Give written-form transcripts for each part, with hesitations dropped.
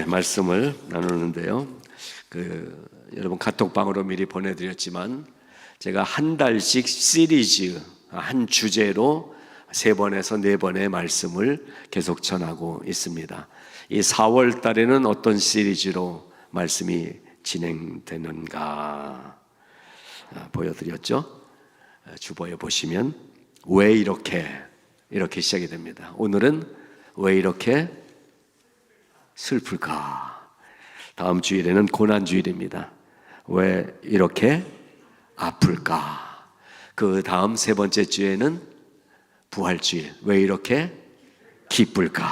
말씀을 나누는데요. 여러분 카톡방으로 미리 보내드렸지만 제가 한 달씩 시리즈, 한 주제로 3번에서 4번의 말씀을 계속 전하고 있습니다. 이 4월 달에는 어떤 시리즈로 말씀이 진행되는가 보여드렸죠. 주보에 보시면 왜 이렇게 시작이 됩니다. 오늘은 왜 이렇게 슬플까? 다음 주일에는 고난주일입니다. 왜 이렇게 아플까? 그 다음 3번째 주에는 부활주일. 왜 이렇게 기쁠까?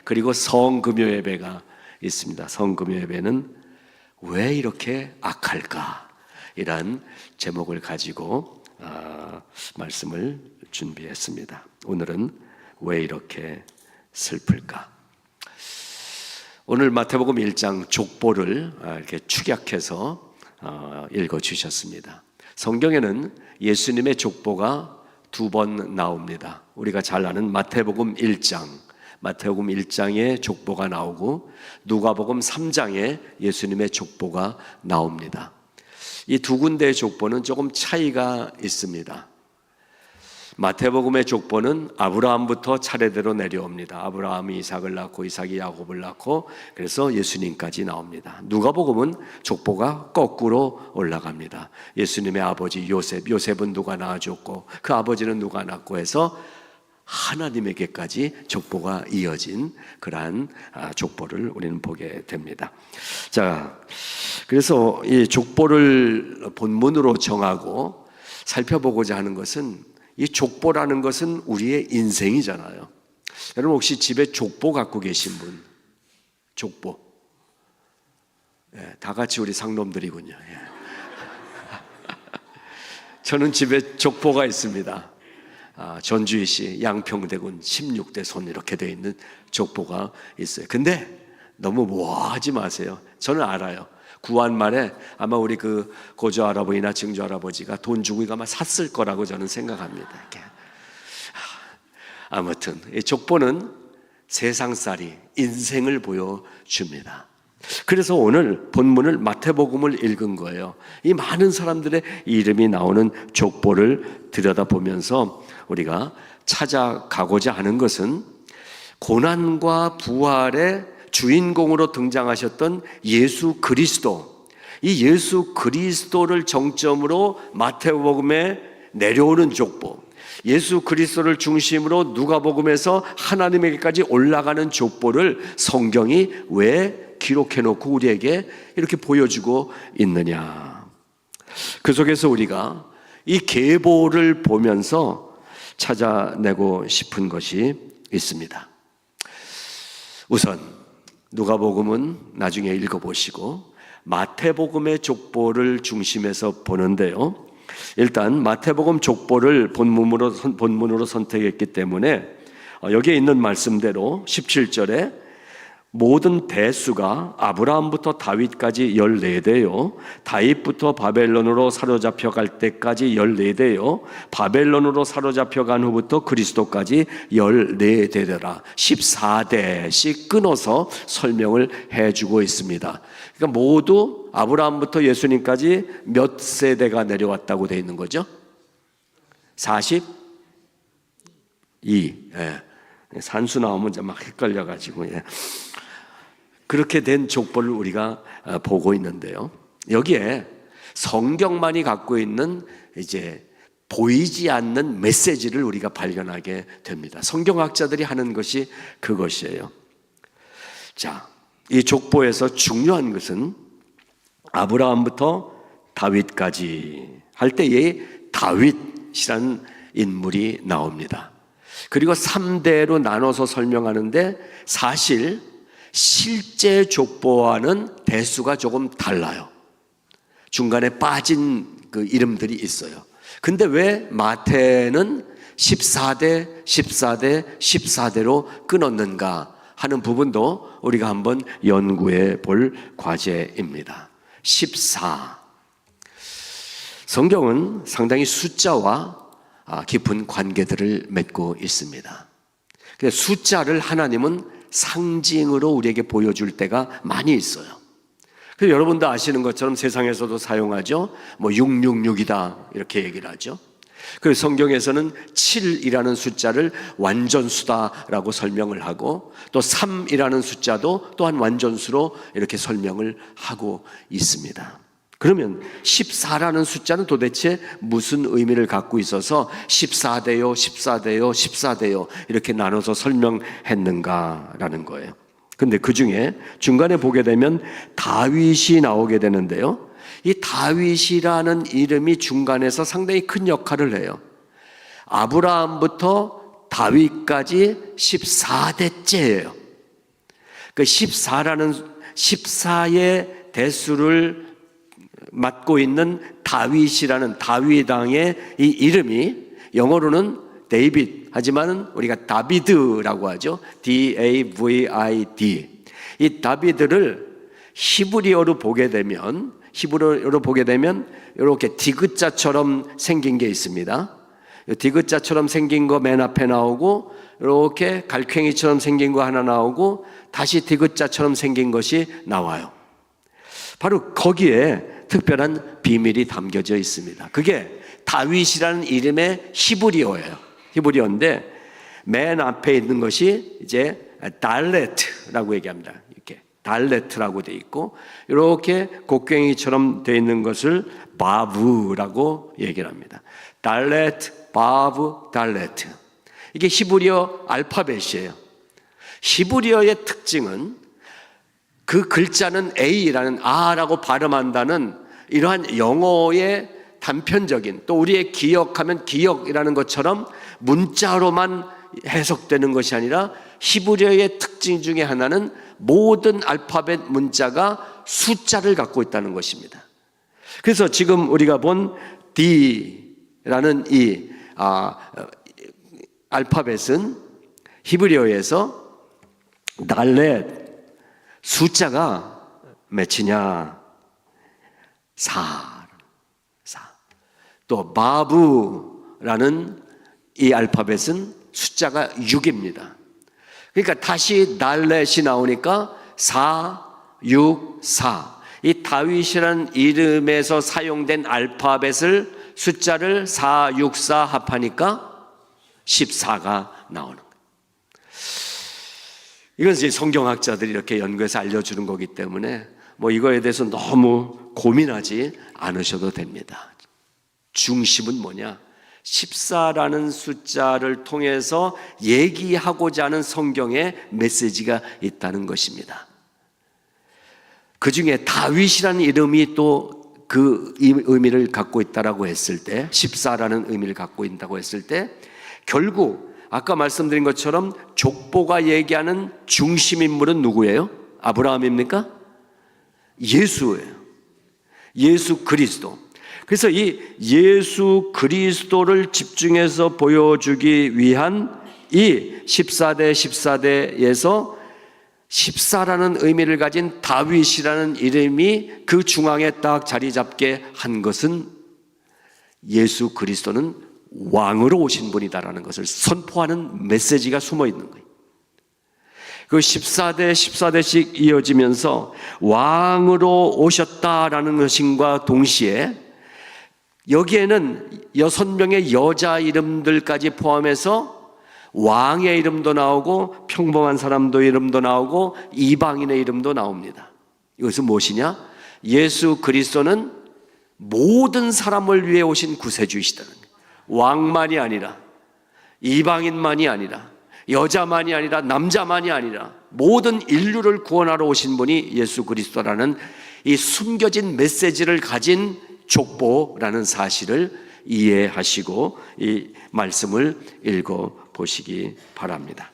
그리고 성금요 예배가 있습니다. 성금요 예배는 왜 이렇게 악할까? 이란 제목을 가지고 말씀을 준비했습니다. 오늘은 왜 이렇게 슬플까? 오늘 마태복음 1장 족보를 이렇게 축약해서 읽어주셨습니다. 성경에는 예수님의 족보가 2번 나옵니다. 우리가 잘 아는 마태복음 1장의 족보가 나오고 누가복음 3장에 예수님의 족보가 나옵니다. 이 두 군데의 족보는 조금 차이가 있습니다. 마태복음의 족보는 아브라함부터 차례대로 내려옵니다. 아브라함이 이삭을 낳고 이삭이 야곱을 낳고 그래서 예수님까지 나옵니다. 누가복음은 족보가 거꾸로 올라갑니다. 예수님의 아버지 요셉은 누가 낳아줬고 그 아버지는 누가 낳고 해서 하나님에게까지 족보가 이어진 그러한 족보를 우리는 보게 됩니다. 자, 그래서 이 족보를 본문으로 정하고 살펴보고자 하는 것은 이 족보라는 것은 우리의 인생이잖아요. 여러분 혹시 집에 족보 갖고 계신 분? 족보. 다 같이 우리 상놈들이군요. 저는 집에 족보가 있습니다. 전주시 양평대군 16대 손 이렇게 되어 있는 족보가 있어요. 근데 너무 모아하지 마세요. 저는 알아요. 구한말에 아마 우리 그 고조 할아버지나 증조 할아버지가 돈 주고 이거 아마 샀을 거라고 저는 생각합니다. 이렇게. 아무튼 이 족보는 세상살이 인생을 보여줍니다. 그래서 오늘 본문을 마태복음을 읽은 거예요. 이 많은 사람들의 이름이 나오는 족보를 들여다보면서 우리가 찾아가고자 하는 것은 고난과 부활의 주인공으로 등장하셨던 예수 그리스도, 이 예수 그리스도를 정점으로 마태복음에 내려오는 족보, 예수 그리스도를 중심으로 누가복음에서 하나님에게까지 올라가는 족보를 성경이 왜 기록해놓고 우리에게 이렇게 보여주고 있느냐. 그 속에서 우리가 이 계보를 보면서 찾아내고 싶은 것이 있습니다. 우선 누가복음은 나중에 읽어보시고 마태복음의 족보를 중심해서 보는데요. 일단 마태복음 족보를 본문으로 선택했기 때문에 여기에 있는 말씀대로 17절에 모든 대수가 아브라함부터 다윗까지 14대요 다윗부터 바벨론으로 사로잡혀 갈 때까지 14대요 바벨론으로 사로잡혀 간 후부터 그리스도까지 14대더라 14대씩 끊어서 설명을 해주고 있습니다. 그러니까 모두 아브라함부터 예수님까지 몇 세대가 내려왔다고 되어 있는 거죠? 42. 산수 나오면 막 헷갈려가지고 그렇게 된 족보를 우리가 보고 있는데요. 여기에 성경만이 갖고 있는 이제 보이지 않는 메시지를 우리가 발견하게 됩니다. 성경학자들이 하는 것이 그것이에요. 자, 이 족보에서 중요한 것은 아브라함부터 다윗까지 할 때에 다윗이라는 인물이 나옵니다. 그리고 3대로 나눠서 설명하는데 사실 실제 족보와는 대수가 조금 달라요. 중간에 빠진 그 이름들이 있어요. 근데 왜 마태는 14대로 끊었는가 하는 부분도 우리가 한번 연구해 볼 과제입니다. 14. 성경은 상당히 숫자와 깊은 관계들을 맺고 있습니다. 숫자를 하나님은 상징으로 우리에게 보여줄 때가 많이 있어요. 그래서 여러분도 아시는 것처럼 세상에서도 사용하죠. 뭐 666이다 이렇게 얘기를 하죠. 그래서 성경에서는 7이라는 숫자를 완전수다라고 설명을 하고, 또 3이라는 숫자도 또한 완전수로 이렇게 설명을 하고 있습니다. 그러면 14라는 숫자는 도대체 무슨 의미를 갖고 있어서 14대요, 14대요, 14대요 이렇게 나눠서 설명했는가라는 거예요. 근데 그 중에 중간에 보게 되면 다윗이 나오게 되는데요. 이 다윗이라는 이름이 중간에서 상당히 큰 역할을 해요. 아브라함부터 다윗까지 14대째예요. 그 14의 대수를 맡고 있는 다윗이라는 다윗 왕의 이 이름이 영어로는 데이빗, 하지만 우리가 다비드라고 하죠. D-A-V-I-D. 이 다비드를 히브리어로 보게 되면 이렇게 디귿자처럼 생긴 게 있습니다. 디귿자처럼 생긴 거 맨 앞에 나오고, 이렇게 갈괭이처럼 생긴 거 하나 나오고, 다시 디귿자처럼 생긴 것이 나와요. 바로 거기에 특별한 비밀이 담겨져 있습니다. 그게 다윗이라는 이름의 히브리어예요. 히브리어인데 맨 앞에 있는 것이 이제 달레트라고 얘기합니다. 이렇게 달레트라고 돼 있고, 이렇게 곡괭이처럼 돼 있는 것을 바브라고 얘기를 합니다. 달레트, 바브, 달레트. 이게 히브리어 알파벳이에요. 히브리어의 특징은 그 글자는 A라는 아라고 발음한다는 이러한 영어의 단편적인, 또 우리의 기억하면 기억이라는 것처럼 문자로만 해석되는 것이 아니라 히브리어의 특징 중에 하나는 모든 알파벳 문자가 숫자를 갖고 있다는 것입니다. 그래서 지금 우리가 본 D라는 이 알파벳은 히브리어에서 달렛, 숫자가 몇이냐? 4. 또 바브라는 이 알파벳은 숫자가 6입니다. 그러니까 다시 달렛이 나오니까 4, 6, 4. 이 다윗이라는 이름에서 사용된 알파벳을 숫자를 4, 6, 4 합하니까 14가 나오는 거예요. 이건 이제 성경학자들이 이렇게 연구해서 알려주는 거기 때문에 뭐 이거에 대해서 너무 고민하지 않으셔도 됩니다. 중심은 뭐냐? 14라는 숫자를 통해서 얘기하고자 하는 성경의 메시지가 있다는 것입니다. 그 중에 다윗이라는 이름이 또 그 의미를 갖고 있다라고 했을 때, 14라는 의미를 갖고 있다고 했을 때, 결국 아까 말씀드린 것처럼 족보가 얘기하는 중심 인물은 누구예요? 아브라함입니까? 예수예요. 예수 그리스도. 그래서 이 예수 그리스도를 집중해서 보여주기 위한 이 14대에서 14라는 의미를 가진 다윗이라는 이름이 그 중앙에 딱 자리 잡게 한 것은 예수 그리스도는 왕으로 오신 분이다라는 것을 선포하는 메시지가 숨어 있는 거예요. 그 14대씩 이어지면서 왕으로 오셨다라는 것과 동시에 여기에는 6명의 여자 이름들까지 포함해서 왕의 이름도 나오고 평범한 사람도 이름도 나오고 이방인의 이름도 나옵니다. 이것은 무엇이냐? 예수 그리스도는 모든 사람을 위해 오신 구세주이시다는 거예요. 왕만이 아니라, 이방인만이 아니라, 여자만이 아니라, 남자만이 아니라 모든 인류를 구원하러 오신 분이 예수 그리스도라는 이 숨겨진 메시지를 가진 족보라는 사실을 이해하시고 이 말씀을 읽어보시기 바랍니다.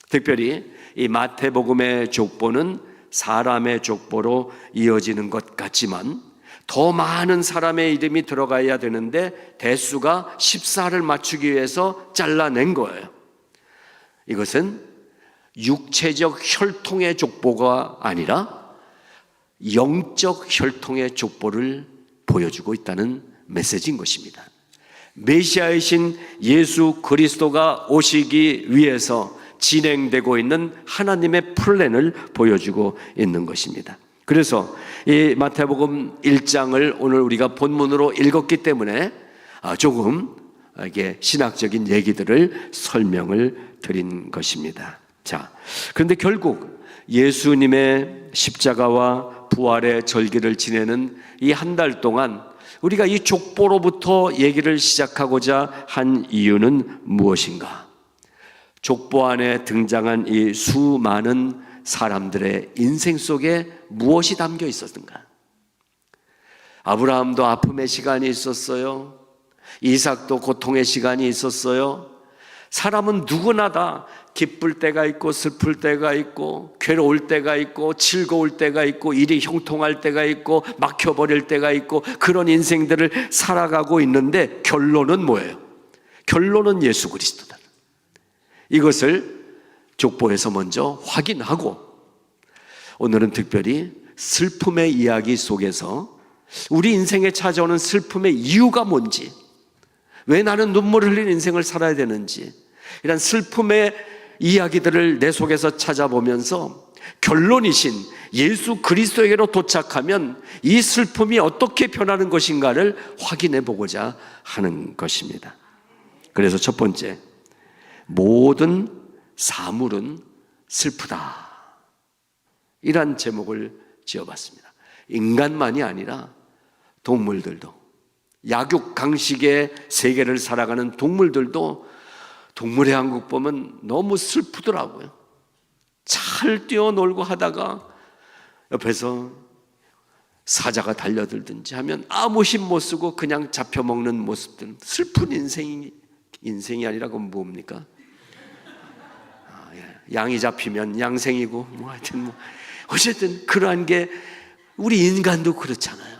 특별히 이 마태복음의 족보는 사람의 족보로 이어지는 것 같지만 더 많은 사람의 이름이 들어가야 되는데 대수가 14를 맞추기 위해서 잘라낸 거예요. 이것은 육체적 혈통의 족보가 아니라 영적 혈통의 족보를 보여주고 있다는 메시지인 것입니다. 메시아이신 예수 그리스도가 오시기 위해서 진행되고 있는 하나님의 플랜을 보여주고 있는 것입니다. 그래서 이 마태복음 1장을 오늘 우리가 본문으로 읽었기 때문에 조금 이게 신학적인 얘기들을 설명을 드린 것입니다. 자, 그런데 결국 예수님의 십자가와 부활의 절기를 지내는 이 한 달 동안 우리가 이 족보로부터 얘기를 시작하고자 한 이유는 무엇인가? 족보 안에 등장한 이 수많은 사람들의 인생 속에 무엇이 담겨 있었는가? 아브라함도 아픔의 시간이 있었어요. 이삭도 고통의 시간이 있었어요. 사람은 누구나 다 기쁠 때가 있고 슬플 때가 있고 괴로울 때가 있고 즐거울 때가 있고 일이 형통할 때가 있고 막혀버릴 때가 있고 그런 인생들을 살아가고 있는데 결론은 뭐예요? 결론은 예수 그리스도다. 이것을 족보에서 먼저 확인하고 오늘은 특별히 슬픔의 이야기 속에서 우리 인생에 찾아오는 슬픔의 이유가 뭔지, 왜 나는 눈물 흘린 인생을 살아야 되는지, 이런 슬픔의 이야기들을 내 속에서 찾아보면서 결론이신 예수 그리스도에게로 도착하면 이 슬픔이 어떻게 변하는 것인가를 확인해 보고자 하는 것입니다. 그래서 첫 번째, 모든 사물은 슬프다, 이란 제목을 지어봤습니다. 인간만이 아니라 동물들도, 약육 강식의 세계를 살아가는 동물들도 동물의 왕국 보면 너무 슬프더라고요. 잘 뛰어놀고 하다가 옆에서 사자가 달려들든지 하면 아무 힘 못 쓰고 그냥 잡혀먹는 모습들, 슬픈 인생이 아니라 그건 뭡니까? 양이 잡히면 양생이고 하여튼 어쨌든 그러한 게 우리 인간도 그렇잖아요.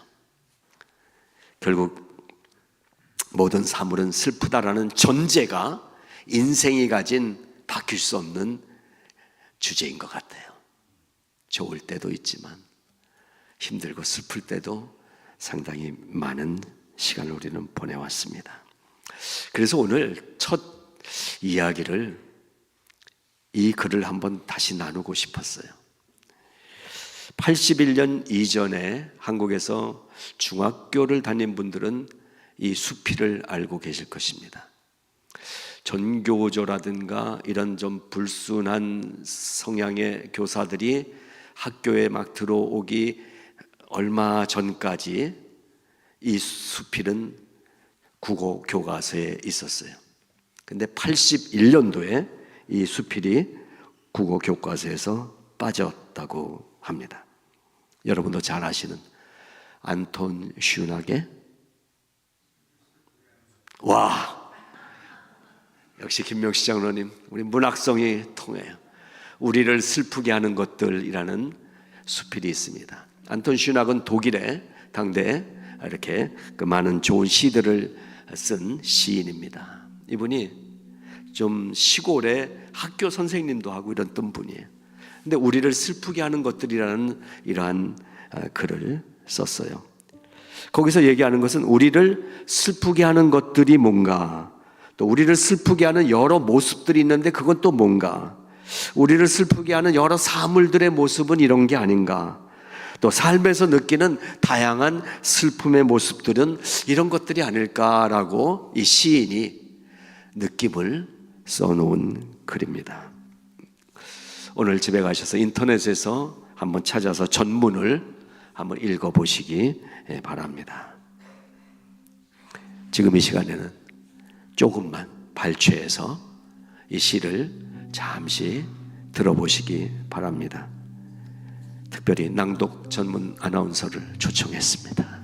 결국 모든 사물은 슬프다라는 전제가 인생이 가진 바뀔 수 없는 주제인 것 같아요. 좋을 때도 있지만 힘들고 슬플 때도 상당히 많은 시간을 우리는 보내왔습니다. 그래서 오늘 첫 이야기를, 이 글을 한번 다시 나누고 싶었어요. 81년 이전에 한국에서 중학교를 다닌 분들은 이 수필을 알고 계실 것입니다. 전교조라든가 이런 좀 불순한 성향의 교사들이 학교에 막 들어오기 얼마 전까지 이 수필은 국어 교과서에 있었어요. 근데 81년도에 이 수필이 국어 교과서에서 빠졌다고 합니다. 여러분도 잘 아시는 안톤 슈낙의, 와, 역시 김명식 장로님, 우리 문학성이 통해요. 우리를 슬프게 하는 것들이라는 수필이 있습니다. 안톤 슈낙은 독일의 당대에 이렇게 그 많은 좋은 시들을 쓴 시인입니다. 이분이 좀 시골의 학교 선생님도 하고 이랬던 분이에요. 근데 우리를 슬프게 하는 것들이라는 이러한 글을 썼어요. 거기서 얘기하는 것은 우리를 슬프게 하는 것들이 뭔가, 또 우리를 슬프게 하는 여러 모습들이 있는데 그건 또 뭔가, 우리를 슬프게 하는 여러 사물들의 모습은 이런 게 아닌가, 또 삶에서 느끼는 다양한 슬픔의 모습들은 이런 것들이 아닐까라고 이 시인이 느낌을 써놓은 글입니다. 오늘 집에 가셔서 인터넷에서 한번 찾아서 전문을 한번 읽어보시기 바랍니다. 지금 이 시간에는 조금만 발췌해서 이 시를 잠시 들어보시기 바랍니다. 특별히 낭독 전문 아나운서를 초청했습니다.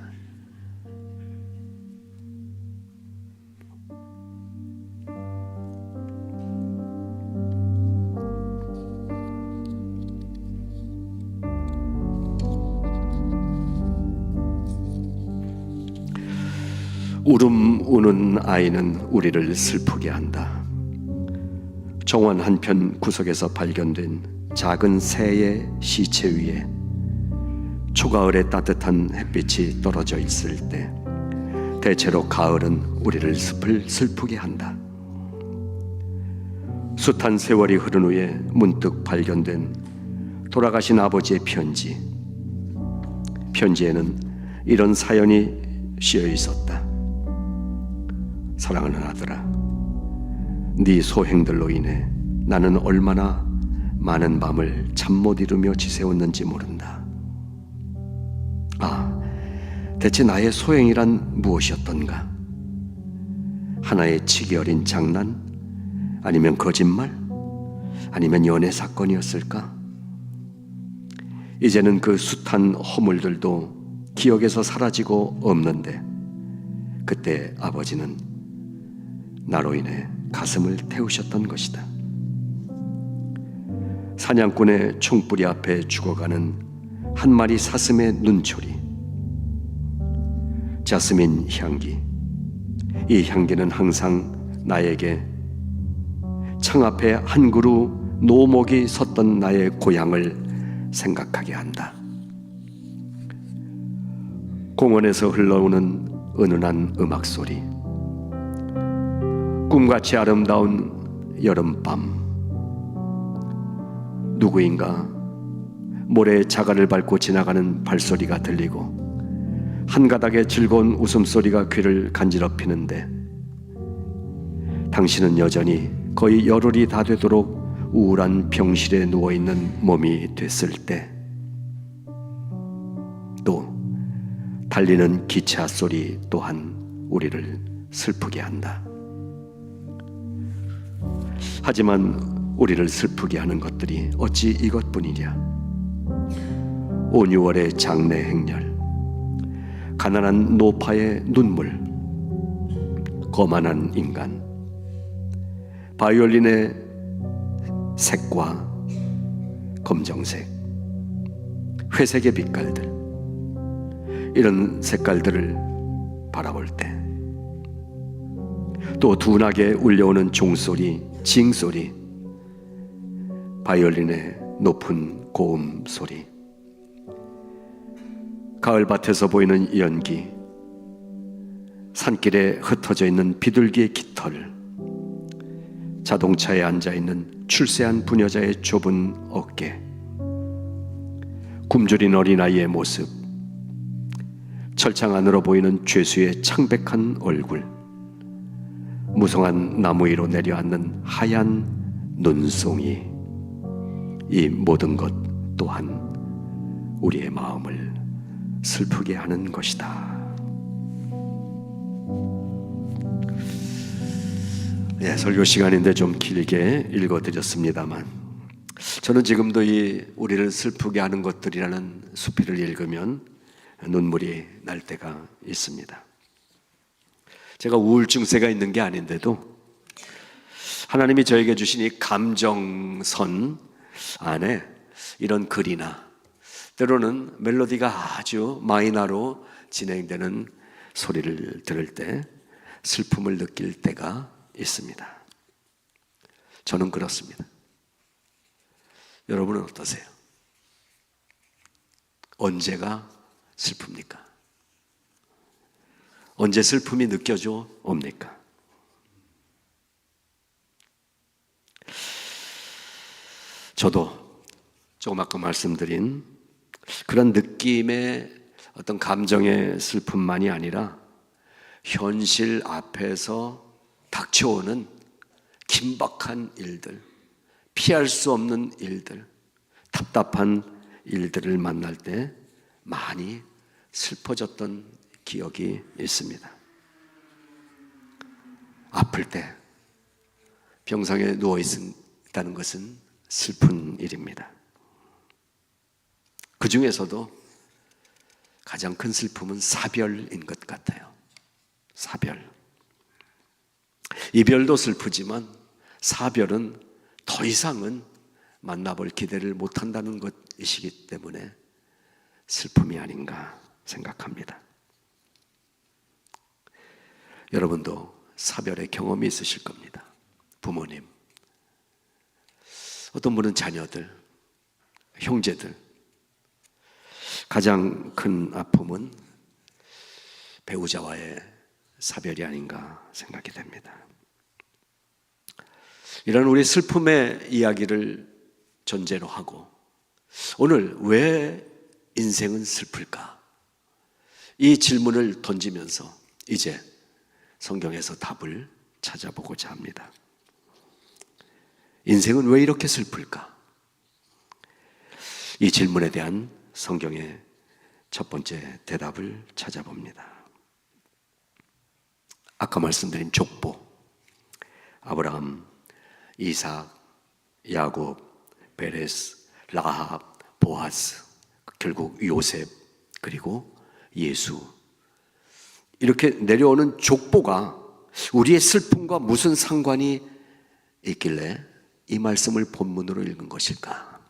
울음 우는 아이는 우리를 슬프게 한다. 정원 한편 구석에서 발견된 작은 새의 시체 위에 초가을의 따뜻한 햇빛이 떨어져 있을 때 대체로 가을은 우리를 슬프게 한다. 숱한 세월이 흐른 후에 문득 발견된 돌아가신 아버지의 편지. 편지에는 이런 사연이 씌어 있었다. 사랑하는 아들아, 네 소행들로 인해 나는 얼마나 많은 밤을 잠 못 이루며 지새웠는지 모른다. 아, 대체 나의 소행이란 무엇이었던가? 하나의 치기 어린 장난? 아니면 거짓말? 아니면 연애 사건이었을까? 이제는 그 숱한 허물들도 기억에서 사라지고 없는데, 그때 아버지는 나로 인해 가슴을 태우셨던 것이다. 사냥꾼의 총뿌리 앞에 죽어가는 한 마리 사슴의 눈초리, 자스민 향기. 이 향기는 항상 나에게 창 앞에 한 그루 노목이 섰던 나의 고향을 생각하게 한다. 공원에서 흘러오는 은은한 음악 소리, 꿈같이 아름다운 여름밤, 누구인가 모래에 자갈을 밟고 지나가는 발소리가 들리고 한 가닥의 즐거운 웃음소리가 귀를 간지럽히는데, 당신은 여전히 거의 열흘이 다 되도록 우울한 병실에 누워있는 몸이 됐을 때, 또 달리는 기차 소리 또한 우리를 슬프게 한다. 하지만 우리를 슬프게 하는 것들이 어찌 이것뿐이랴. 온 6월의 장례 행렬, 가난한 노파의 눈물, 거만한 인간, 바이올린의 색과 검정색, 회색의 빛깔들, 이런 색깔들을 바라볼 때, 또 둔하게 울려오는 종소리, 징소리, 바이올린의 높은 고음 소리, 가을밭에서 보이는 연기, 산길에 흩어져 있는 비둘기의 깃털, 자동차에 앉아있는 출세한 부녀자의 좁은 어깨, 굶주린 어린아이의 모습, 철창 안으로 보이는 죄수의 창백한 얼굴, 무성한 나무 위로 내려앉는 하얀 눈송이, 이 모든 것 또한 우리의 마음을 슬프게 하는 것이다. 설교 시간인데 좀 길게 읽어드렸습니다만, 저는 지금도 이 우리를 슬프게 하는 것들이라는 수필을 읽으면 눈물이 날 때가 있습니다. 제가 우울증세가 있는 게 아닌데도 하나님이 저에게 주신 이 감정선 안에 이런 글이나 때로는 멜로디가 아주 마이너로 진행되는 소리를 들을 때 슬픔을 느낄 때가 있습니다. 저는 그렇습니다. 여러분은 어떠세요? 언제가 슬픕니까? 언제 슬픔이 느껴져 옵니까? 저도 조금 아까 말씀드린 그런 느낌의 어떤 감정의 슬픔만이 아니라 현실 앞에서 닥쳐오는 긴박한 일들, 피할 수 없는 일들, 답답한 일들을 만날 때 많이 슬퍼졌던 기억이 있습니다. 아플 때 병상에 누워 있다는 것은 슬픈 일입니다. 그 중에서도 가장 큰 슬픔은 사별인 것 같아요. 사별. 이별도 슬프지만 사별은 더 이상은 만나볼 기대를 못한다는 것이기 때문에 슬픔이 아닌가 생각합니다. 여러분도 사별의 경험이 있으실 겁니다. 부모님, 어떤 분은 자녀들, 형제들. 가장 큰 아픔은 배우자와의 사별이 아닌가 생각이 됩니다. 이런 우리 슬픔의 이야기를 전제로 하고 오늘 왜 인생은 슬플까? 이 질문을 던지면서 이제 성경에서 답을 찾아보고자 합니다. 인생은 왜 이렇게 슬플까? 이 질문에 대한 성경의 첫 번째 대답을 찾아봅니다. 아까 말씀드린 족보, 아브라함, 이삭, 야곱, 베레스, 라합, 보아스, 결국 요셉, 그리고 예수, 이렇게 내려오는 족보가 우리의 슬픔과 무슨 상관이 있길래 이 말씀을 본문으로 읽은 것일까?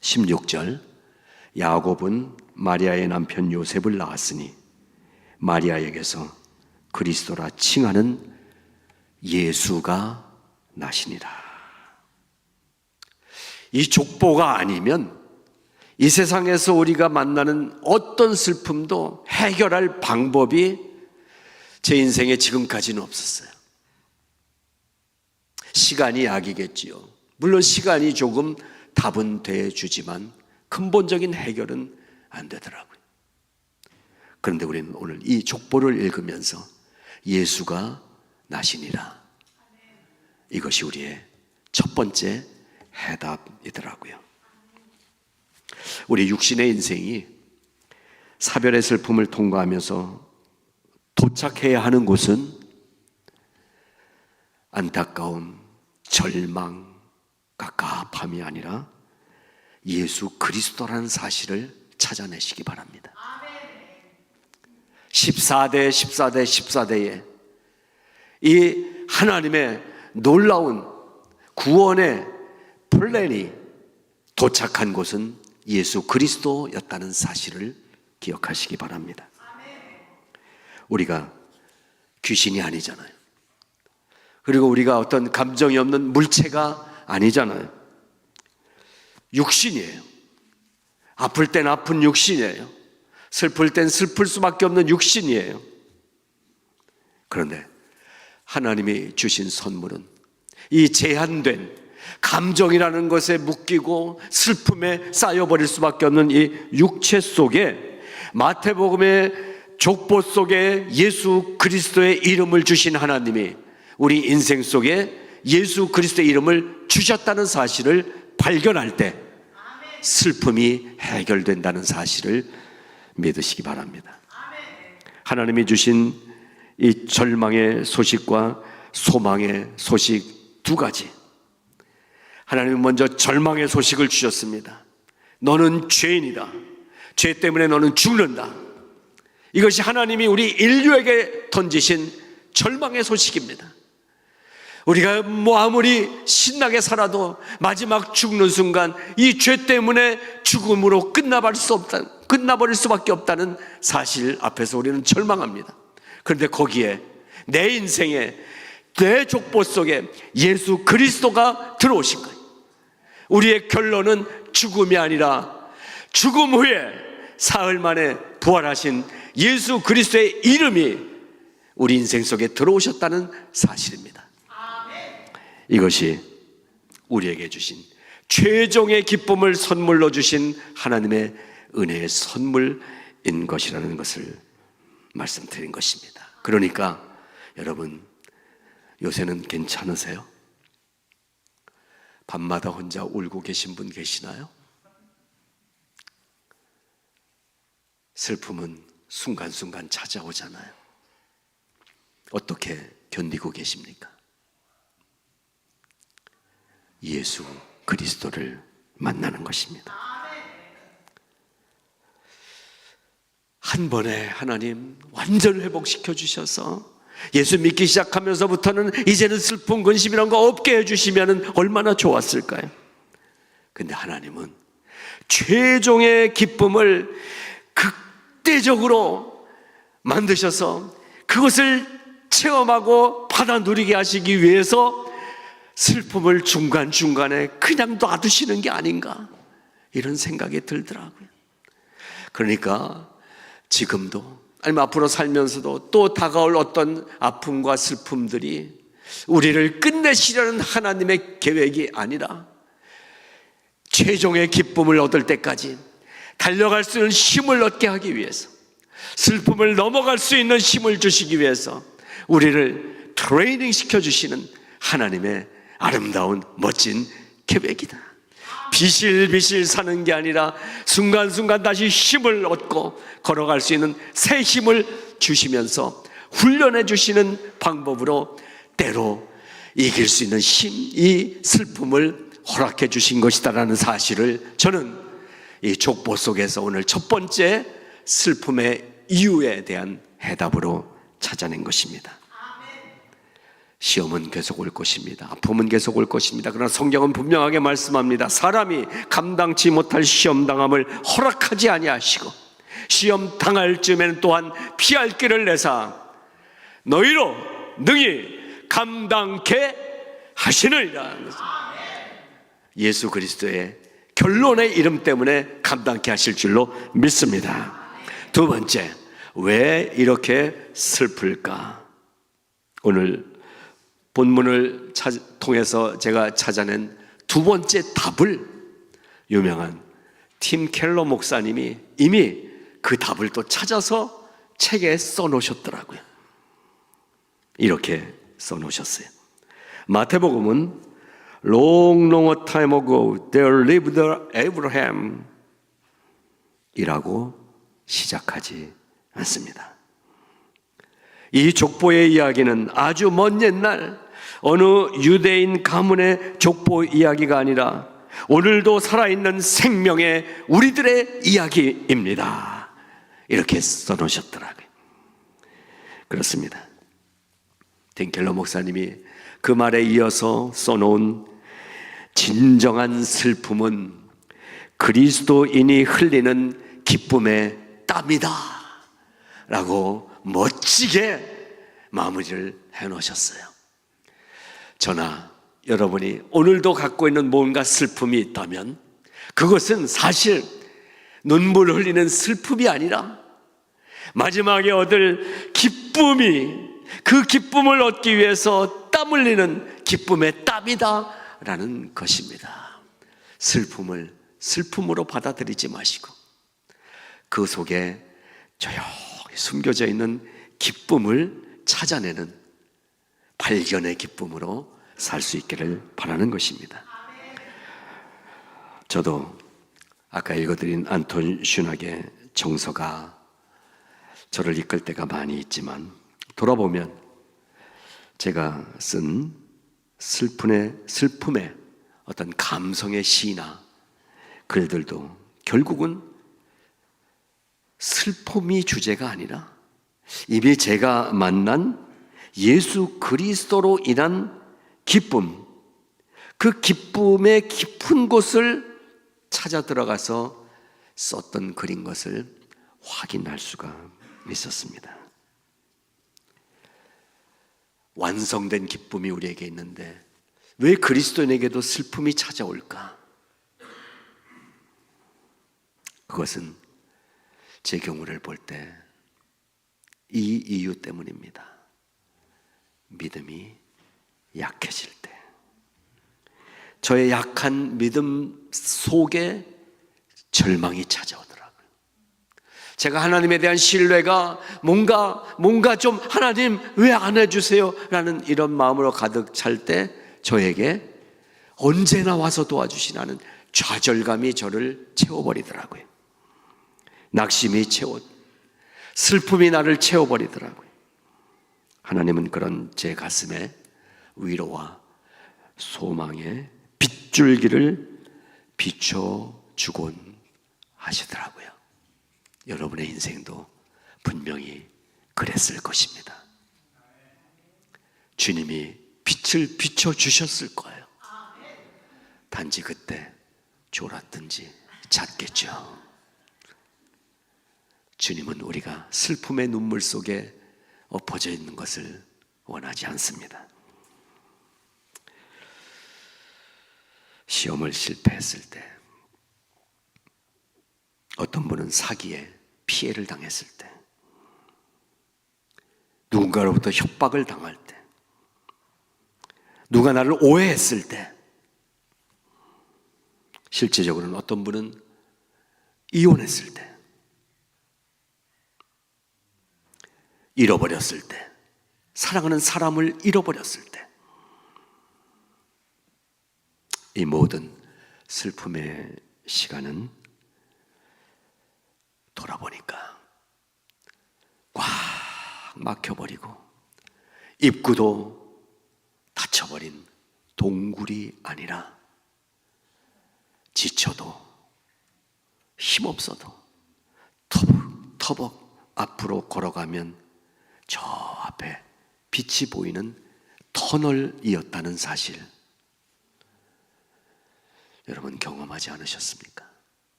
16절, 야곱은 마리아의 남편 요셉을 낳았으니 마리아에게서 그리스도라 칭하는 예수가 나시니라. 이 족보가 아니면 이 세상에서 우리가 만나는 어떤 슬픔도 해결할 방법이 제 인생에 지금까지는 없었어요. 시간이 약이겠지요. 물론 시간이 조금 답은 돼주지만 근본적인 해결은 안 되더라고요. 그런데 우리는 오늘 이 족보를 읽으면서 예수가 나시니라, 이것이 우리의 첫 번째 해답이더라고요. 우리 육신의 인생이 사별의 슬픔을 통과하면서 도착해야 하는 곳은 안타까움, 절망, 갑갑함이 아니라 예수 그리스도라는 사실을 찾아내시기 바랍니다. 14대, 14대, 14대에 이 하나님의 놀라운 구원의 플랜이 도착한 곳은 예수 그리스도였다는 사실을 기억하시기 바랍니다. 우리가 귀신이 아니잖아요. 그리고 우리가 어떤 감정이 없는 물체가 아니잖아요. 육신이에요. 아플 땐 아픈 육신이에요. 슬플 땐 슬플 수밖에 없는 육신이에요. 그런데 하나님이 주신 선물은 이 제한된 감정이라는 것에 묶이고 슬픔에 쌓여버릴 수밖에 없는 이 육체 속에 마태복음의 족보 속에 예수 그리스도의 이름을 주신 하나님이 우리 인생 속에 예수 그리스도의 이름을 주셨다는 사실을 발견할 때 슬픔이 해결된다는 사실을 믿으시기 바랍니다. 하나님이 주신 이 절망의 소식과 소망의 소식 두 가지. 하나님은 먼저 절망의 소식을 주셨습니다. 너는 죄인이다. 죄 때문에 너는 죽는다. 이것이 하나님이 우리 인류에게 던지신 절망의 소식입니다. 우리가 아무리 신나게 살아도 마지막 죽는 순간 이 죄 때문에 죽음으로 끝나버릴 수밖에 없다는 사실 앞에서 우리는 절망합니다. 그런데 거기에 내 인생에 내 족보 속에 예수 그리스도가 들어오신 거예요. 우리의 결론은 죽음이 아니라 죽음 후에 사흘 만에 부활하신 예수 그리스도의 이름이 우리 인생 속에 들어오셨다는 사실입니다. 이것이 우리에게 주신 최종의 기쁨을 선물로 주신 하나님의 은혜의 선물인 것이라는 것을 말씀드린 것입니다. 그러니까 여러분, 요새는 괜찮으세요? 밤마다 혼자 울고 계신 분 계시나요? 슬픔은 순간순간 찾아오잖아요. 어떻게 견디고 계십니까? 예수 그리스도를 만나는 것입니다. 한 번에 하나님 완전 회복시켜 주셔서 예수 믿기 시작하면서부터는 이제는 슬픔, 근심 이런 거 없게 해주시면 얼마나 좋았을까요? 근데 하나님은 최종의 기쁨을 극대적으로 만드셔서 그것을 체험하고 받아 누리게 하시기 위해서 슬픔을 중간중간에 그냥 놔두시는 게 아닌가, 이런 생각이 들더라고요. 그러니까 지금도 아니면 앞으로 살면서도 또 다가올 어떤 아픔과 슬픔들이 우리를 끝내시려는 하나님의 계획이 아니라 최종의 기쁨을 얻을 때까지 달려갈 수 있는 힘을 얻게 하기 위해서, 슬픔을 넘어갈 수 있는 힘을 주시기 위해서 우리를 트레이닝 시켜주시는 하나님의 아름다운 멋진 계획이다. 비실비실 사는 게 아니라 순간순간 다시 힘을 얻고 걸어갈 수 있는 새 힘을 주시면서 훈련해 주시는 방법으로 때로 이길 수 있는 힘, 이 슬픔을 허락해 주신 것이다라는 사실을 저는 이 족보 속에서 오늘 첫 번째 슬픔의 이유에 대한 해답으로 찾아낸 것입니다. 시험은 계속 올 것입니다. 아픔은 계속 올 것입니다. 그러나 성경은 분명하게 말씀합니다. 사람이 감당치 못할 시험 당함을 허락하지 아니하시고 시험 당할 즈음에는 또한 피할 길을 내사 너희로 능히 감당케 하시느니라. 예수 그리스도의 결론의 이름 때문에 감당케 하실 줄로 믿습니다. 두 번째, 왜 이렇게 슬플까? 오늘 본문을 통해서 제가 찾아낸 두 번째 답을 유명한 팀 켈러 목사님이 이미 그 답을 또 찾아서 책에 써놓으셨더라고요. 이렇게 써놓으셨어요. 마태복음은 Long a time ago there lived Abraham 이라고 시작하지 않습니다. 이 족보의 이야기는 아주 먼 옛날 어느 유대인 가문의 족보 이야기가 아니라 오늘도 살아있는 생명의 우리들의 이야기입니다. 이렇게 써놓으셨더라고요. 그렇습니다. 딩켈러 목사님이 그 말에 이어서 써놓은 진정한 슬픔은 그리스도인이 흘리는 기쁨의 땀이다 라고 멋지게 마무리를 해놓으셨어요. 저나 여러분이 오늘도 갖고 있는 뭔가 슬픔이 있다면 그것은 사실 눈물 흘리는 슬픔이 아니라 마지막에 얻을 기쁨이, 그 기쁨을 얻기 위해서 땀 흘리는 기쁨의 땀이다 라는 것입니다. 슬픔을 슬픔으로 받아들이지 마시고 그 속에 조용히 숨겨져 있는 기쁨을 찾아내는 발견의 기쁨으로 살 수 있기를 바라는 것입니다. 저도 아까 읽어드린 안톤 슈낙의 정서가 저를 이끌 때가 많이 있지만 돌아보면 제가 쓴 슬픔의 어떤 감성의 시나 글들도 결국은 슬픔이 주제가 아니라 이미 제가 만난 예수 그리스도로 인한 기쁨, 그 기쁨의 깊은 곳을 찾아 들어가서 썼던 글인 것을 확인할 수가 있었습니다. 완성된 기쁨이 우리에게 있는데 왜 그리스도인에게도 슬픔이 찾아올까? 그것은 제 경우를 볼 때 이 이유 때문입니다. 믿음이 약해질 때, 저의 약한 믿음 속에 절망이 찾아오더라고요. 제가 하나님에 대한 신뢰가 뭔가 좀 하나님 왜 안 해주세요? 라는 이런 마음으로 가득 찰 때 저에게 언제나 와서 도와주시라는 좌절감이 저를 채워버리더라고요. 낙심이 슬픔이 나를 채워버리더라고요. 하나님은 그런 제 가슴에 위로와 소망의 빗줄기를 비춰주곤 하시더라고요. 여러분의 인생도 분명히 그랬을 것입니다. 주님이 빛을 비춰주셨을 거예요. 단지 그때 졸았든지 잤겠죠. 주님은 우리가 슬픔의 눈물 속에 엎어져 있는 것을 원하지 않습니다. 시험을 실패했을 때, 어떤 분은 사기에 피해를 당했을 때, 누군가로부터 협박을 당할 때, 누가 나를 오해했을 때, 실제적으로는 어떤 분은 이혼했을 때, 잃어버렸을 때, 사랑하는 사람을 잃어버렸을 때, 이 모든 슬픔의 시간은 돌아보니까 꽉 막혀버리고 입구도 닫혀버린 동굴이 아니라 지쳐도 힘없어도 터벅터벅 앞으로 걸어가면 저 앞에 빛이 보이는 터널이었다는 사실, 여러분 경험하지 않으셨습니까?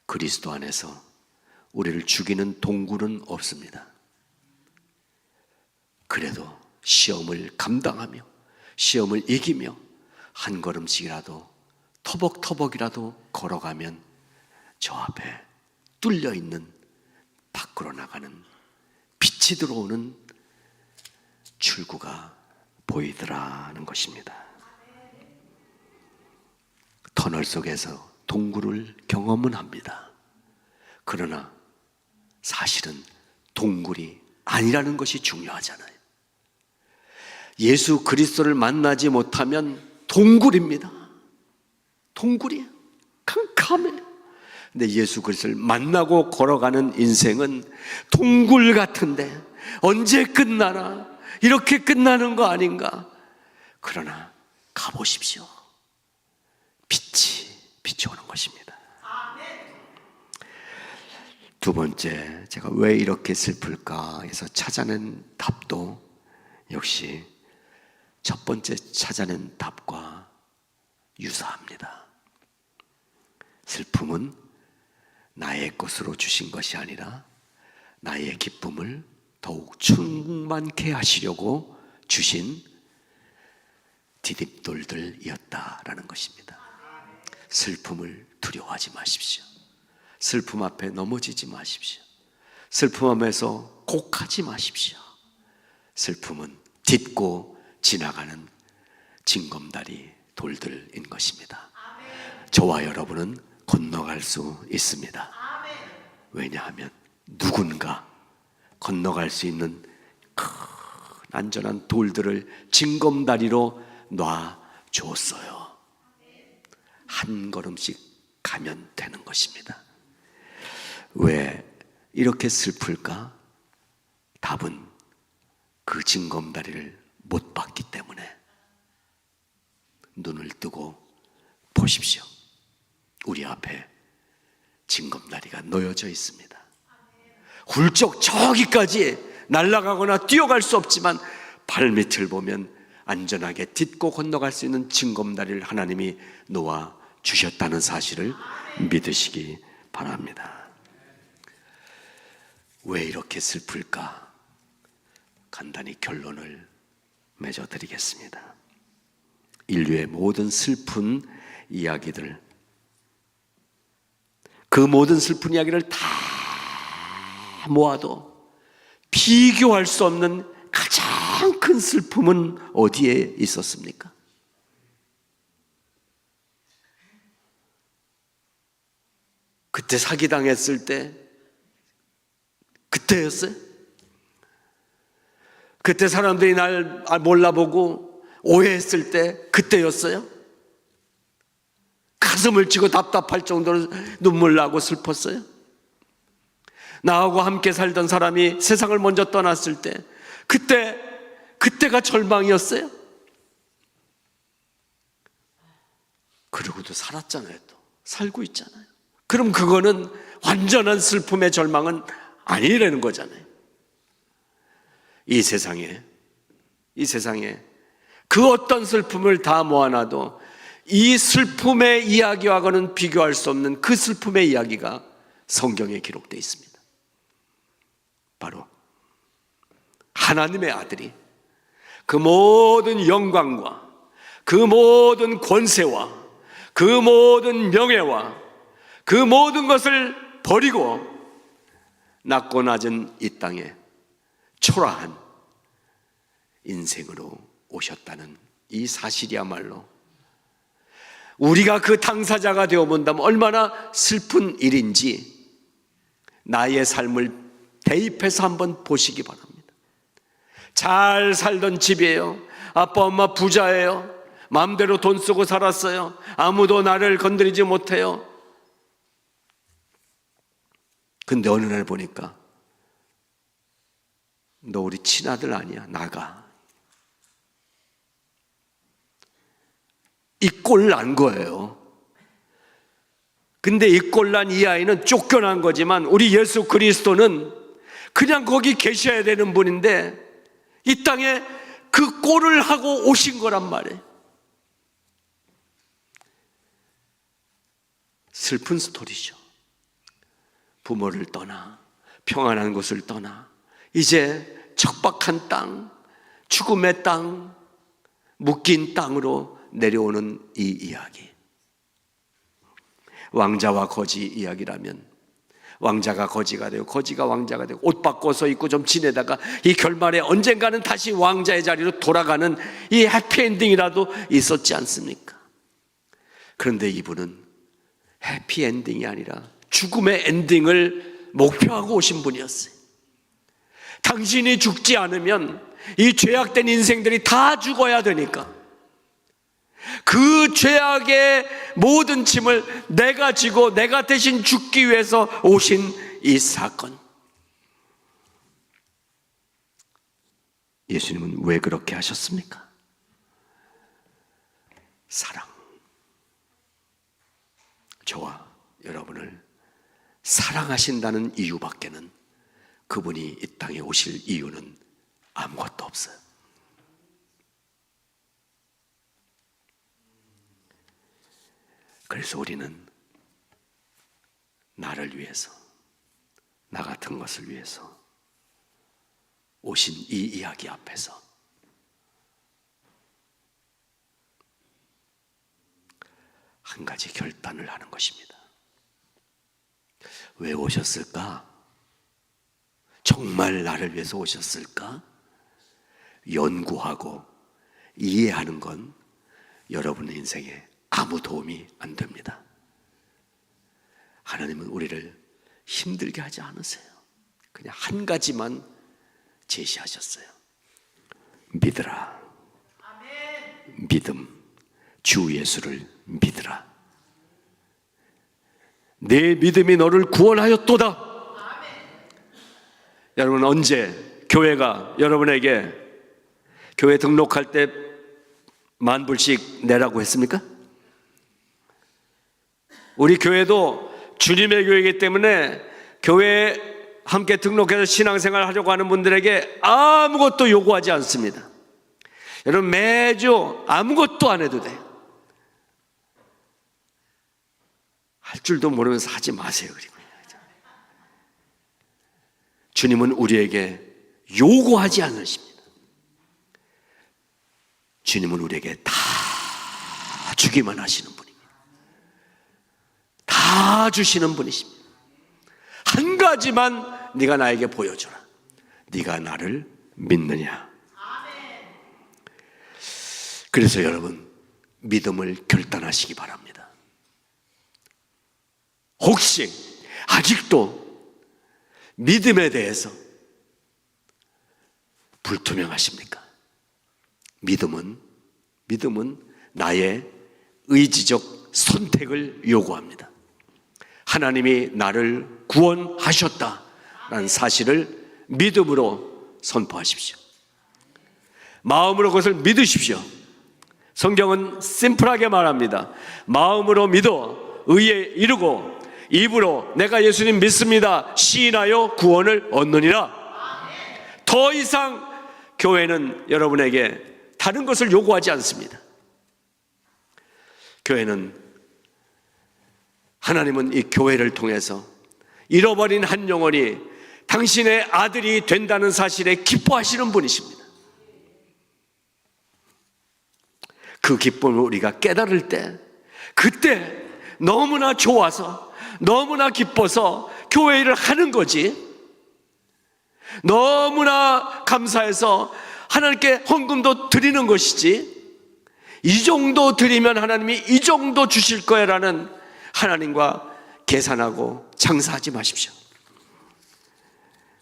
그리스도 안에서 우리를 죽이는 동굴은 없습니다. 그래도 시험을 감당하며 시험을 이기며 한 걸음씩이라도 터벅터벅이라도 걸어가면 저 앞에 뚫려있는 밖으로 나가는 빛이 들어오는 출구가 보이더라는 것입니다. 터널 속에서 동굴을 경험은 합니다. 그러나 사실은 동굴이 아니라는 것이 중요하잖아요. 예수 그리스도를 만나지 못하면 동굴입니다. 동굴이에요. 캄캄해요. 근데 예수 그리스도를 만나고 걸어가는 인생은 동굴 같은데 언제 끝나나, 이렇게 끝나는 거 아닌가. 그러나 가보십시오. 빛이 오는 것입니다. 두 번째, 제가 왜 이렇게 슬플까 해서 찾아낸 답도 역시 첫 번째 찾아낸 답과 유사합니다. 슬픔은 나의 것으로 주신 것이 아니라 나의 기쁨을 더욱 충만케 하시려고 주신 디딤돌들이었다라는 것입니다. 슬픔을 두려워하지 마십시오. 슬픔 앞에 넘어지지 마십시오. 슬픔 앞에서 곡하지 마십시오. 슬픔은 딛고 지나가는 징검다리 돌들인 것입니다. 저와 여러분은 건너갈 수 있습니다. 왜냐하면 누군가 건너갈 수 있는 큰 안전한 돌들을 징검다리로 놔줬어요. 한 걸음씩 가면 되는 것입니다. 왜 이렇게 슬플까? 답은 그 징검다리를 못 봤기 때문에. 눈을 뜨고 보십시오. 우리 앞에 징검다리가 놓여져 있습니다. 훌쩍 저기까지 날아가거나 뛰어갈 수 없지만 발밑을 보면 안전하게 딛고 건너갈 수 있는 징검다리를 하나님이 놓아 주셨다는 사실을 믿으시기 바랍니다. 왜 이렇게 슬플까? 간단히 결론을 맺어드리겠습니다. 인류의 모든 슬픈 이야기들, 그 모든 슬픈 이야기를 다 모아도 비교할 수 없는 가장 큰 슬픔은 어디에 있었습니까? 그때 사기당했을 때 그때였어요? 그때 사람들이 날 몰라보고 오해했을 때 그때였어요? 가슴을 치고 답답할 정도로 눈물 나고 슬펐어요? 나하고 함께 살던 사람이 세상을 먼저 떠났을 때 그때가 절망이었어요? 그러고도 살았잖아요. 또 살고 있잖아요. 그럼 그거는 완전한 슬픔의 절망은 아니라는 거잖아요. 이 세상에 그 어떤 슬픔을 다 모아놔도 이 슬픔의 이야기와는 비교할 수 없는 그 슬픔의 이야기가 성경에 기록되어 있습니다. 바로 하나님의 아들이 그 모든 영광과 그 모든 권세와 그 모든 명예와 그 모든 것을 버리고 낮고 낮은 이 땅에 초라한 인생으로 오셨다는 이 사실이야말로 우리가 그 당사자가 되어본다면 얼마나 슬픈 일인지 나의 삶을 대입해서 한번 보시기 바랍니다. 잘 살던 집이에요. 아빠 엄마 부자예요. 마음대로 돈 쓰고 살았어요. 아무도 나를 건드리지 못해요. 근데 어느 날 보니까 너 우리 친아들 아니야, 나가. 이 꼴 난 거예요. 근데 이 꼴 난 이 아이는 쫓겨난 거지만 우리 예수 그리스도는 그냥 거기 계셔야 되는 분인데 이 땅에 그 꼴을 하고 오신 거란 말이에요. 슬픈 스토리죠. 부모를 떠나 평안한 곳을 떠나 이제 척박한 땅, 죽음의 땅, 묶인 땅으로 내려오는 이 이야기. 왕자와 거지 이야기라면 왕자가 거지가 되고 거지가 왕자가 되고 옷 바꿔서 입고 좀 지내다가 이 결말에 언젠가는 다시 왕자의 자리로 돌아가는 이 해피엔딩이라도 있었지 않습니까? 그런데 이분은 해피엔딩이 아니라 죽음의 엔딩을 목표하고 오신 분이었어요. 당신이 죽지 않으면 이 죄악된 인생들이 다 죽어야 되니까 그 죄악의 모든 짐을 내가 지고 내가 대신 죽기 위해서 오신 이 사건. 예수님은 왜 그렇게 하셨습니까? 사랑. 저와 여러분을 사랑하신다는 이유밖에는 그분이 이 땅에 오실 이유는 아무것도 없어요. 그래서 우리는 나를 위해서, 나 같은 것을 위해서 오신 이 이야기 앞에서 한 가지 결단을 하는 것입니다. 왜 오셨을까? 정말 나를 위해서 오셨을까? 연구하고 이해하는 건 여러분의 인생에 아무 도움이 안 됩니다. 하나님은 우리를 힘들게 하지 않으세요. 그냥 한 가지만 제시하셨어요. 믿으라. 믿음, 주 예수를 믿으라. 내 믿음이 너를 구원하였도다. 여러분, 언제 교회가 여러분에게 교회 등록할 때 10,000불씩 내라고 했습니까? 우리 교회도 주님의 교회이기 때문에 교회에 함께 등록해서 신앙생활 하려고 하는 분들에게 아무것도 요구하지 않습니다. 여러분, 매주 아무것도 안 해도 돼요. 할 줄도 모르면서 하지 마세요. 그리고 주님은 우리에게 요구하지 않으십니다. 주님은 우리에게 다 주기만 하시는 분입니다. 다 주시는 분이십니다. 한 가지만 네가 나에게 보여줘라. 네가 나를 믿느냐. 그래서 여러분, 믿음을 결단하시기 바랍니다. 혹시 아직도 믿음에 대해서 불투명하십니까? 믿음은 나의 의지적 선택을 요구합니다. 하나님이 나를 구원하셨다라는 사실을 믿음으로 선포하십시오. 마음으로 그것을 믿으십시오. 성경은 심플하게 말합니다. 마음으로 믿어 의에 이르고 입으로 내가 예수님 믿습니다 시인하여 구원을 얻느니라. 더 이상 교회는 여러분에게 다른 것을 요구하지 않습니다. 하나님은 이 교회를 통해서 잃어버린 한 영혼이 당신의 아들이 된다는 사실에 기뻐하시는 분이십니다. 그 기쁨을 우리가 깨달을 때, 그때 너무나 좋아서, 너무나 기뻐서 교회 일을 하는 거지, 너무나 감사해서 하나님께 헌금도 드리는 것이지, 이 정도 드리면 하나님이 이 정도 주실 거야라는 하나님과 계산하고 장사하지 마십시오.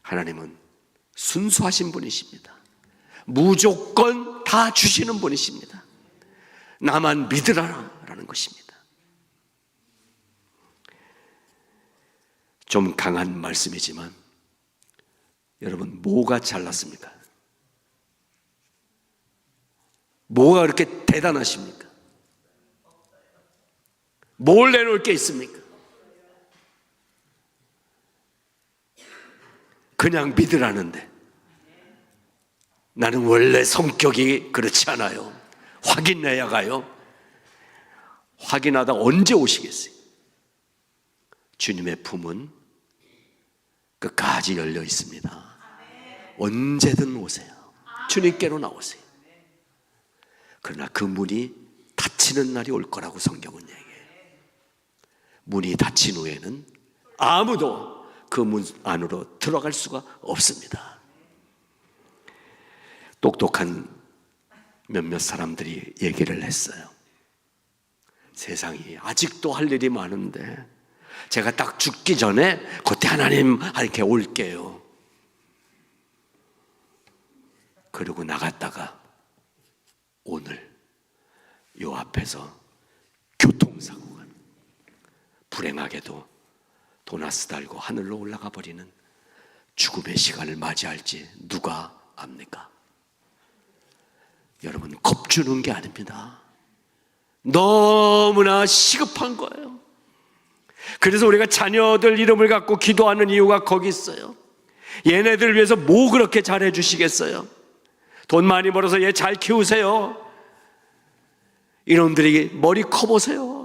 하나님은 순수하신 분이십니다. 무조건 다 주시는 분이십니다. 나만 믿으라라는 것입니다. 좀 강한 말씀이지만 여러분, 뭐가 잘났습니까? 뭐가 그렇게 대단하십니까? 뭘 내놓을 게 있습니까? 그냥 믿으라는데 나는 원래 성격이 그렇지 않아요. 확인해야 가요. 확인하다 언제 오시겠어요? 주님의 품은 끝까지 열려 있습니다. 언제든 오세요. 주님께로 나오세요. 그러나 그 문이 닫히는 날이 올 거라고 성경은 얘기해요. 문이 닫힌 후에는 아무도 그 문 안으로 들어갈 수가 없습니다. 똑똑한 몇몇 사람들이 얘기를 했어요. 세상이 아직도 할 일이 많은데 제가 딱 죽기 전에 그때 하나님 이렇게 올게요. 그러고 나갔다가 오늘 요 앞에서 교통사고가, 불행하게도 도나스 달고 하늘로 올라가 버리는 죽음의 시간을 맞이할지 누가 압니까? 여러분, 겁주는 게 아닙니다. 너무나 시급한 거예요. 그래서 우리가 자녀들 이름을 갖고 기도하는 이유가 거기 있어요. 얘네들 위해서 뭐 그렇게 잘해 주시겠어요? 돈 많이 벌어서 얘 잘 키우세요. 이놈들이 머리 커보세요.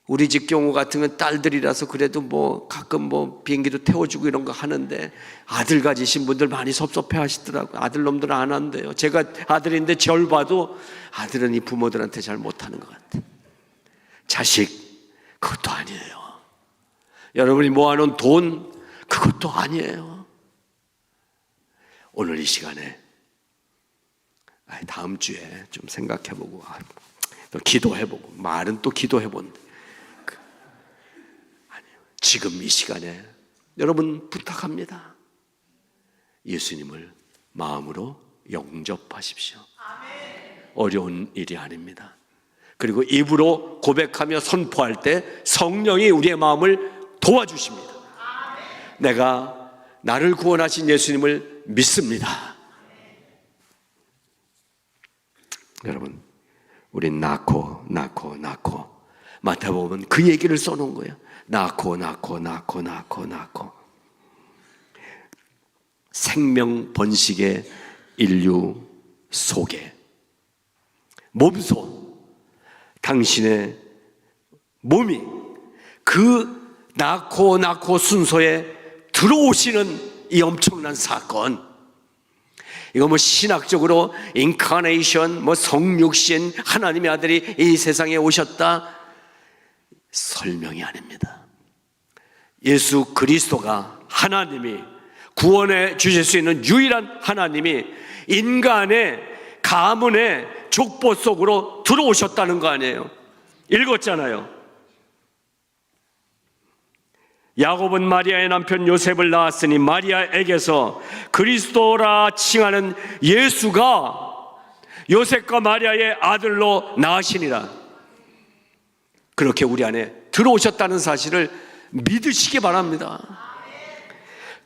우리 집 경우 같은 건 딸들이라서 그래도 뭐 가끔 뭐 비행기도 태워주고 이런 거 하는데, 아들 가지신 분들 많이 섭섭해 하시더라고요. 아들놈들은 안 한대요. 제가 아들인데 절 봐도 아들은 이 부모들한테 잘 못하는 것 같아요. 자식, 그것도 아니에요. 여러분이 모아놓은 돈, 그것도 아니에요. 오늘 이 시간에, 다음 주에 좀 생각해보고, 또 기도해보고, 말은 또 기도해본다. 지금 이 시간에 여러분 부탁합니다. 예수님을 마음으로 영접하십시오. 어려운 일이 아닙니다. 그리고 입으로 고백하며 선포할 때 성령이 우리의 마음을 도와주십니다. 내가 나를 구원하신 예수님을 믿습니다. 여러분, 우린 낳고 마태복음은 그 얘기를 써놓은 거예요. 낳고 생명 번식의 인류 속에 몸소 당신의 몸이 그 낳고 순서에 들어오시는 이 엄청난 사건, 이거 뭐 신학적으로 인카네이션, 뭐 성육신, 하나님의 아들이 이 세상에 오셨다, 설명이 아닙니다. 예수 그리스도가, 하나님이 구원해 주실 수 있는 유일한 하나님이 인간의 가문의 족보 속으로 들어오셨다는 거 아니에요? 읽었잖아요. 야곱은 마리아의 남편 요셉을 낳았으니 마리아에게서 그리스도라 칭하는 예수가 요셉과 마리아의 아들로 나으시니라. 그렇게 우리 안에 들어오셨다는 사실을 믿으시기 바랍니다.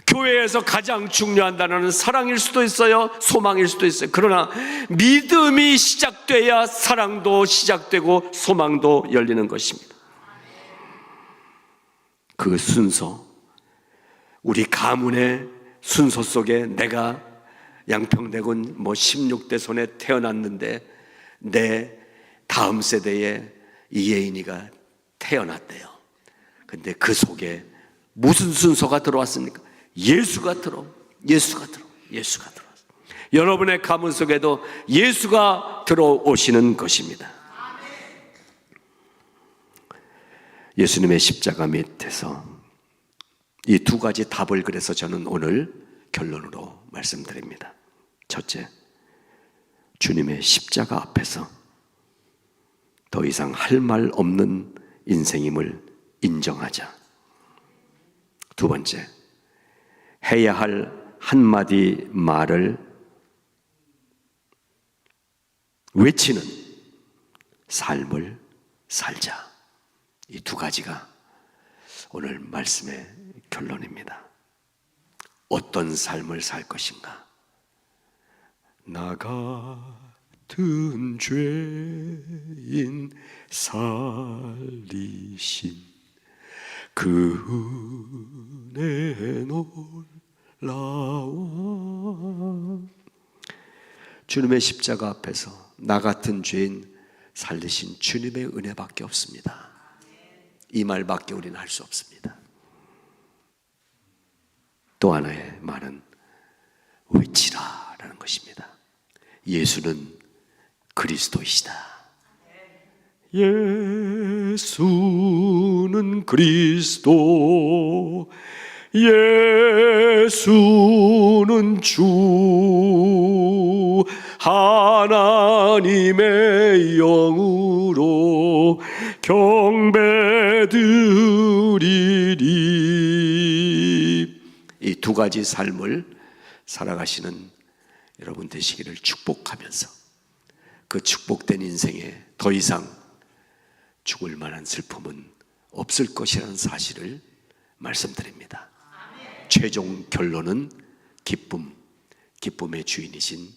교회에서 가장 중요한 단어는 사랑일 수도 있어요, 소망일 수도 있어요. 그러나 믿음이 시작돼야 사랑도 시작되고 소망도 열리는 것입니다. 그 순서, 우리 가문의 순서 속에 내가 양평대군 뭐 16대 손에 태어났는데 내 다음 세대에 이예인이가 태어났대요. 근데 그 속에 무슨 순서가 들어왔습니까? 예수가 들어왔어요. 여러분의 가문 속에도 예수가 들어오시는 것입니다. 예수님의 십자가 밑에서 이 두 가지 답을, 그래서 저는 오늘 결론으로 말씀드립니다. 첫째, 주님의 십자가 앞에서 더 이상 할 말 없는 인생임을 인정하자. 두 번째, 해야 할 한마디 말을 외치는 삶을 살자. 이 두 가지가 오늘 말씀의 결론입니다. 어떤 삶을 살 것인가? 나 같은 죄인 살리신 그 은혜 놀라워. 주님의 십자가 앞에서 나 같은 죄인 살리신 주님의 은혜밖에 없습니다. 이 말밖에 우리는 할 수 없습니다. 또 하나의 말은 외치라라는 것입니다. 예수는 그리스도이시다. 예수는 그리스도, 예수는 주, 하나님의 영으로 경배드리리. 이 두 가지 삶을 살아가시는 여러분 되시기를 축복하면서 그 축복된 인생에 더 이상 죽을 만한 슬픔은 없을 것이라는 사실을 말씀드립니다. 최종 결론은 기쁨, 기쁨의 주인이신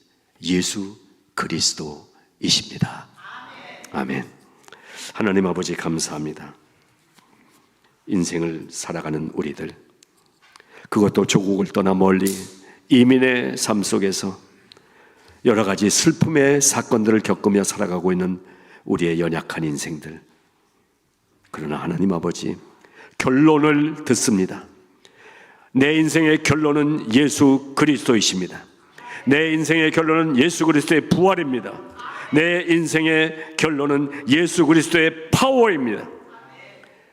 예수 그리스도이십니다. 아멘. 하나님 아버지 감사합니다. 인생을 살아가는 우리들, 그것도 조국을 떠나 멀리 이민의 삶 속에서 여러 가지 슬픔의 사건들을 겪으며 살아가고 있는 우리의 연약한 인생들, 그러나 하나님 아버지 결론을 듣습니다. 내 인생의 결론은 예수 그리스도이십니다. 내 인생의 결론은 예수 그리스도의 부활입니다. 내 인생의 결론은 예수 그리스도의 파워입니다.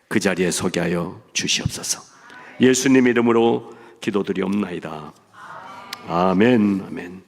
그 자리에 서게 하여 주시옵소서. 예수님 이름으로 기도드리옵나이다. 아멘. 아멘.